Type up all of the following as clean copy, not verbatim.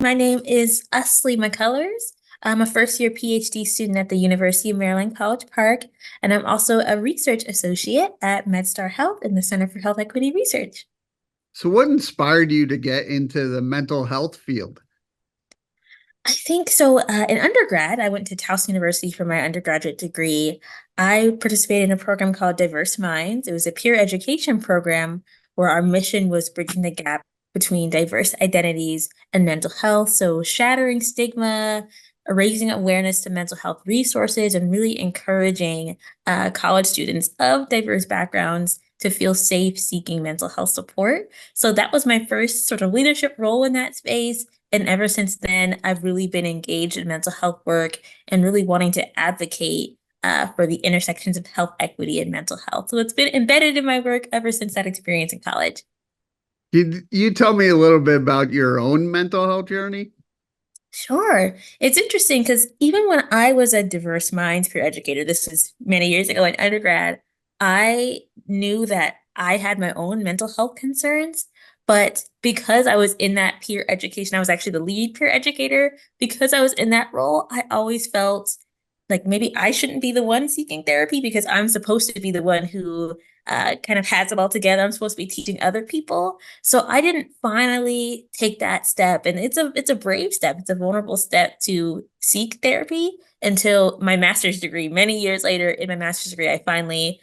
My name is Asli McCullers. I'm a first year PhD student at the University of Maryland, College Park, and I'm also a research associate at MedStar Health in the Center for Health Equity Research. So, what inspired you to get into the mental health field? I think so. In undergrad, I went to Towson University for my undergraduate degree. I participated in a program called Diverse Minds. It was a peer education program where our mission was bridging the gap between diverse identities and mental health. So, shattering stigma, raising awareness to mental health resources, and really encouraging college students of diverse backgrounds to feel safe seeking mental health support. So, that was my first sort of leadership role in that space. And ever since then, I've really been engaged in mental health work and really wanting to advocate for the intersections of health equity and mental health. So it's been embedded in my work ever since that experience in college. Did you tell me a little bit about your own mental health journey? Sure. It's interesting because even when I was a diverse minds peer educator, this was many years ago in undergrad, I knew that I had my own mental health concerns. But because I was in that peer education, I was actually the lead peer educator. Because I was in that role, I always felt like maybe I shouldn't be the one seeking therapy because I'm supposed to be the one who kind of has it all together. I'm supposed to be teaching other people. So I didn't finally take that step. And it's a brave step. It's a vulnerable step to seek therapy until my master's degree. Many years later in my master's degree, I finally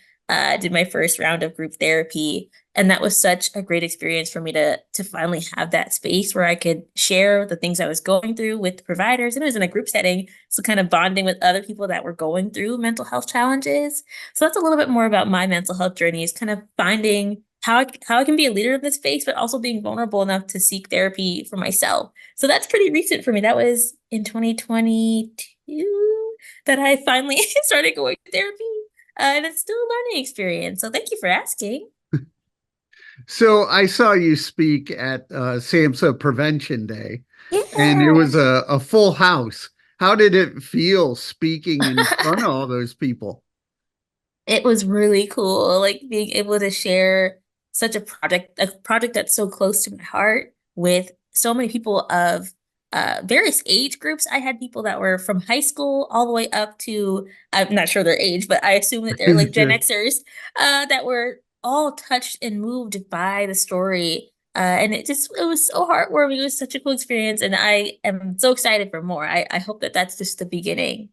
did my first round of group therapy. And that was such a great experience for me to finally have that space where I could share the things I was going through with providers. And it was in a group setting. So kind of bonding with other people that were going through mental health challenges. So that's a little bit more about my mental health journey is kind of finding how I can be a leader in this space, but also being vulnerable enough to seek therapy for myself. So that's pretty recent for me. That was in 2022 that I finally started going to therapy. And it's still a learning experience. So thank you for asking. So, I saw you speak at SAMHSA Prevention Day, and it Yeah. was a full house. How did it feel speaking in front of all those people? It was really cool, like being able to share such a project that's so close to my heart with so many people of various age groups. I had people that were from high school all the way up to, I'm not sure their age, but I assume that they're like Gen Xers that were all touched and moved by the story. And it was so heartwarming. It was such a cool experience. And I am so excited for more. I hope that that's just the beginning.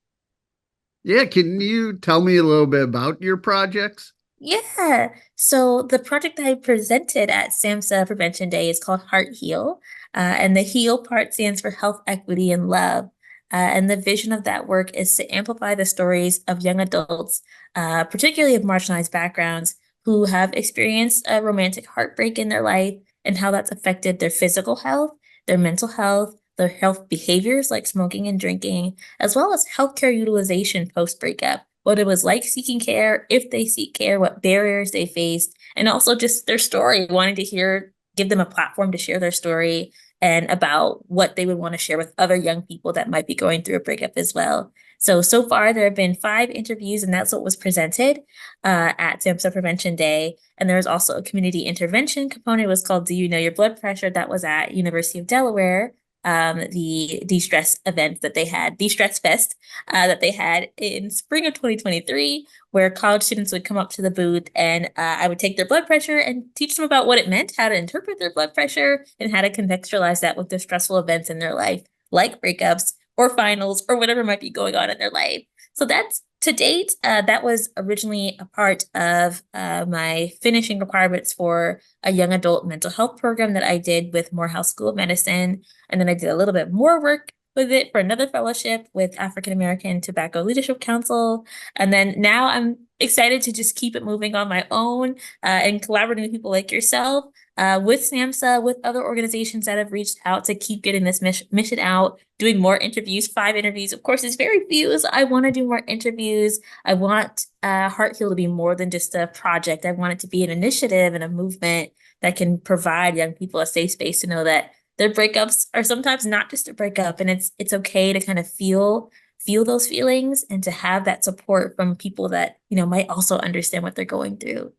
Yeah, can you tell me a little bit about your projects? Yeah. So the project that I presented at SAMHSA Prevention Day is called Heart Heal. And the HEAL part stands for health, equity, and love. And the vision of that work is to amplify the stories of young adults, particularly of marginalized backgrounds, who have experienced a romantic heartbreak in their life and how that's affected their physical health, their mental health, their health behaviors like smoking and drinking, as well as healthcare utilization post breakup, what it was like seeking care, if they seek care, what barriers they faced, and also just their story, wanting to hear, give them a platform to share their story and about what they would want to share with other young people that might be going through a breakup as well. So far, there have been 5 interviews, and that's what was presented at SAMHSA Prevention Day. And there was also a community intervention component. It was called Do You Know Your Blood Pressure? That was at University of Delaware, the de-stress event that they had, de-stress fest that they had in spring of 2023, where college students would come up to the booth and I would take their blood pressure and teach them about what it meant, how to interpret their blood pressure, and how to contextualize that with the stressful events in their life, like breakups or finals or whatever might be going on in their life. So that's to date, that was originally a part of my finishing requirements for a young adult mental health program that I did with Morehouse School of Medicine. And then I did a little bit more work with it for another fellowship with African American Tobacco Leadership Council. And then now I'm excited to just keep it moving on my own and collaborating with people like yourself, with SAMHSA, with other organizations that have reached out to keep getting this mission out, doing more interviews. 5 interviews, of course, is very few. So I want to do more interviews. I want Heart Heal to be more than just a project. I want it to be an initiative and a movement that can provide young people a safe space to know that their breakups are sometimes not just a breakup, and it's okay to kind of feel those feelings and to have that support from people that might also understand what they're going through.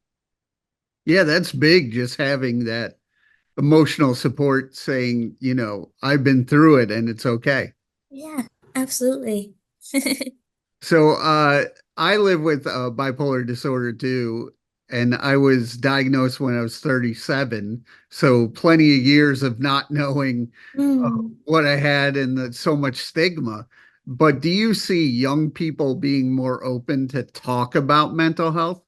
Yeah, that's big, just having that emotional support saying, I've been through it and it's okay. Yeah, absolutely. So I live with bipolar disorder too, and I was diagnosed when I was 37. So plenty of years of not knowing Mm. what I had and so much stigma. But do you see young people being more open to talk about mental health?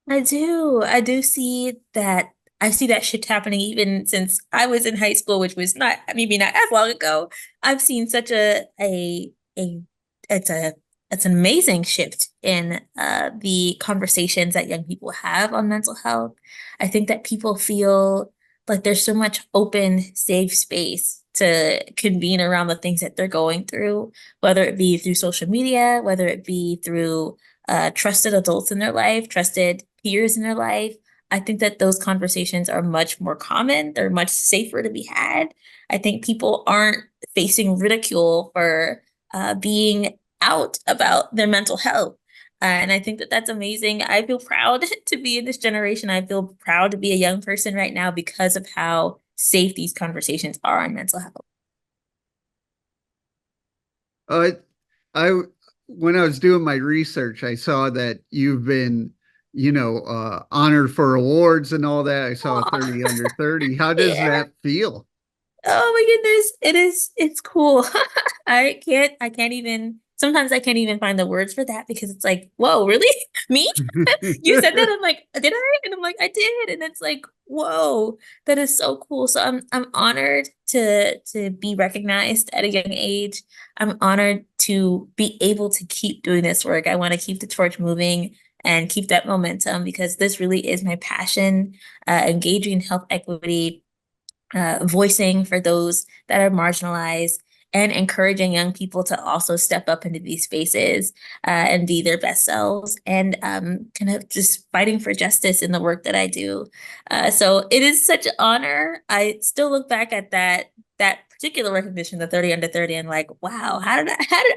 I do. I do see that. I see that shift happening even since I was in high school, which was not maybe not as long ago. I've seen such a it's a it's an amazing shift in the conversations that young people have on mental health. I think that people feel like there's so much open, safe space to convene around the things that they're going through, whether it be through social media, whether it be through trusted adults in their life, trusted peers in their life. I think that those conversations are much more common. They're much safer to be had. I think people aren't facing ridicule for being out about their mental health. And I think that that's amazing. I feel proud to be in this generation. I feel proud to be a young person right now because of how safe these conversations are on mental health. Uh, I when I was doing my research, I saw that you've been, honored for awards and all that. I saw Aw. 30 under 30. How does Yeah. that feel? Oh my goodness, it's cool. I can't even, sometimes I can't even find the words for that because it's like, whoa, really? Me? You said that? I'm like, did I? And I'm like, I did. And it's like, whoa, that is so cool. So I'm honored to be recognized at a young age. I'm honored to be able to keep doing this work. I want to keep the torch moving and keep that momentum because this really is my passion, engaging in health equity, voicing for those that are marginalized, and encouraging young people to also step up into these spaces and be their best selves, and kind of just fighting for justice in the work that I do. So it is such an honor. I still look back at that particular recognition, the 30 under 30, and like, wow, how did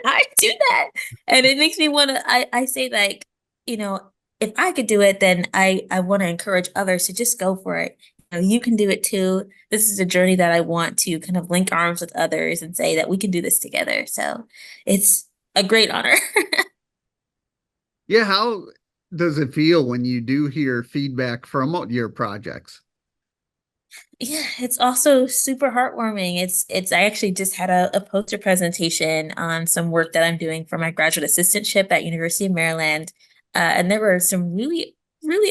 I do that? And it makes me want to, I say like, you know, if I could do it, then I want to encourage others to just go for it. You can do it too. This is a journey that I want to kind of link arms with others and say that we can do this together. So it's a great honor. Yeah, how does it feel when you do hear feedback from your projects? Yeah, it's also super heartwarming. I actually just had a poster presentation on some work that I'm doing for my graduate assistantship at University of Maryland. And there were some really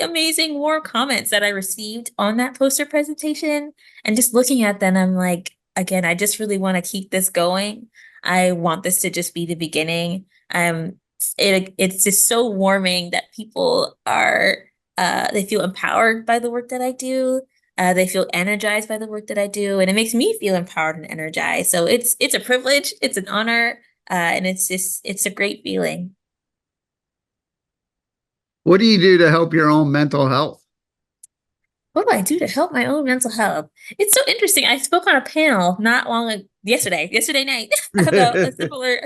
amazing warm comments that I received on that poster presentation. And just looking at them, I'm like, again, I just really want to keep this going. I want this to just be the beginning. It's just so warming that people are they feel empowered by the work that I do. They feel energized by the work that I do, and it makes me feel empowered and energized. So it's a privilege, it's an honor, and it's a great feeling. What do you do to help your own mental health? What do I do to help my own mental health? It's so interesting. I spoke on a panel not long yesterday night, about a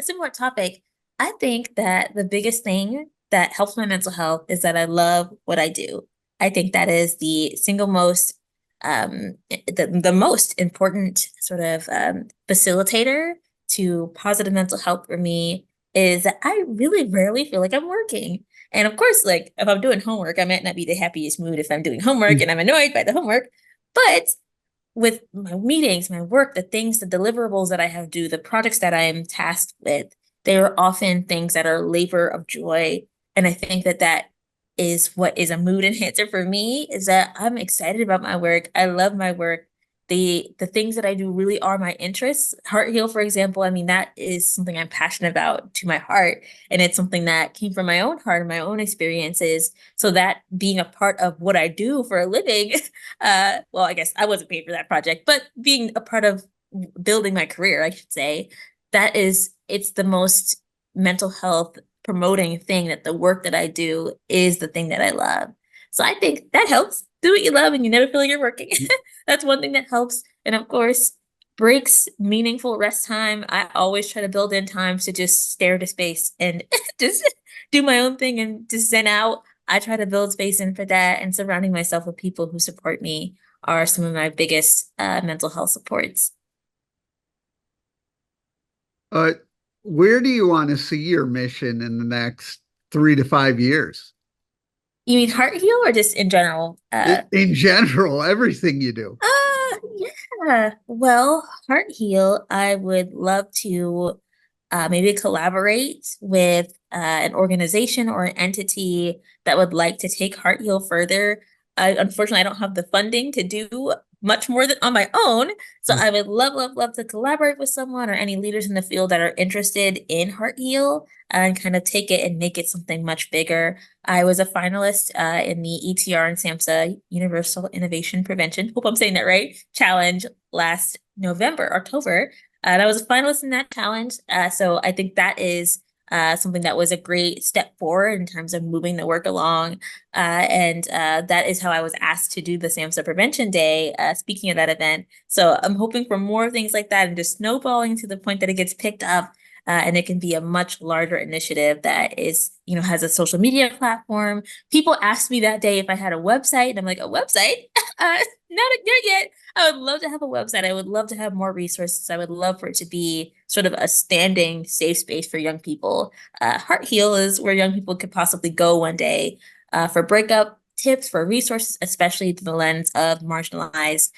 similar topic. I think that the biggest thing that helps my mental health is that I love what I do. I think that is the single most the most important sort of facilitator to positive mental health for me is that I really rarely feel like I'm working. And of course, like if I'm doing homework, I might not be the happiest mood if I'm doing homework and I'm annoyed by the homework. But with my meetings, my work, the things, the deliverables that I have to do, the projects that I'm tasked with, they are often things that are labor of joy. And I think that that is what is a mood enhancer for me, is that I'm excited about my work. I love my work. The things that I do really are my interests. Heart Heal, for example, I mean, that is something I'm passionate about to my heart. And it's something that came from my own heart and my own experiences. So that being a part of what I do for a living, well, I guess I wasn't paid for that project, but being a part of building my career, I should say, it's the most mental health promoting thing, that the work that I do is the thing that I love. So I think that helps. Do what you love and you never feel like you're working. That's one thing that helps. And of course, breaks, meaningful rest time. I always try to build in times to just stare into space and just do my own thing and just zen out. I try to build space in for that, and surrounding myself with people who support me are some of my biggest mental health supports. Uh, where do you want to see your mission in the next 3 to 5 years? You mean Heart Heal or just in general? In general, everything you do. Yeah. Well, Heart Heal, I would love to maybe collaborate with an organization or an entity that would like to take Heart Heal further. Unfortunately, I don't have the funding to do much more than on my own. So I would love, love, love to collaborate with someone or any leaders in the field that are interested in Heart Heal and kind of take it and make it something much bigger. I was a finalist in the ETR and SAMHSA Universal Innovation Prevention, hope I'm saying that right, challenge last November, October. And I was a finalist in that challenge. So I think that is something that was a great step forward in terms of moving the work along. And that is how I was asked to do the SAMHSA Prevention Day, speaking of that event. So I'm hoping for more things like that and just snowballing to the point that it gets picked up and it can be a much larger initiative that is, has a social media platform. People asked me that day if I had a website, and I'm like, a website? Not yet. I would love to have a website. I would love to have more resources. I would love for it to be sort of a standing safe space for young people. Heart Heal is where young people could possibly go one day for breakup tips, for resources, especially through the lens of marginalized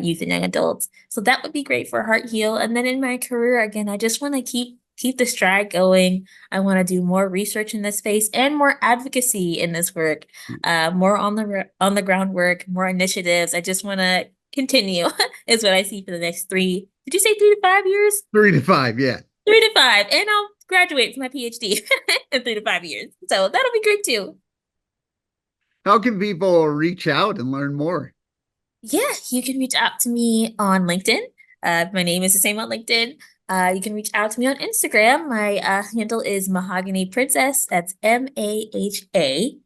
youth and young adults. So that would be great for Heart Heal. And then in my career, again, I just want to keep the stride going. I want to do more research in this space and more advocacy in this work, more on the ground work, more initiatives. I just want to continue is what I see for the next three. Did you say 3 to 5 years? 3 to 5, yeah. 3 to 5, and I'll graduate from my PhD in 3 to 5 years. So that'll be great too. How can people reach out and learn more? Yeah, you can reach out to me on LinkedIn. My name is the same on LinkedIn. You can reach out to me on Instagram. My handle is Mahogany Princess. That's Mahagany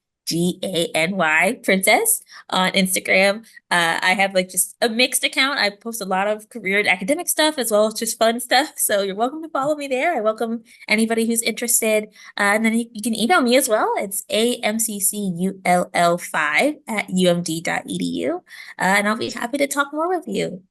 Princess on Instagram. I have like just a mixed account. I post a lot of career and academic stuff as well as just fun stuff. So you're welcome to follow me there. I welcome anybody who's interested. And then you can email me as well. It's amccull5 at umd.edu. And I'll be happy to talk more with you.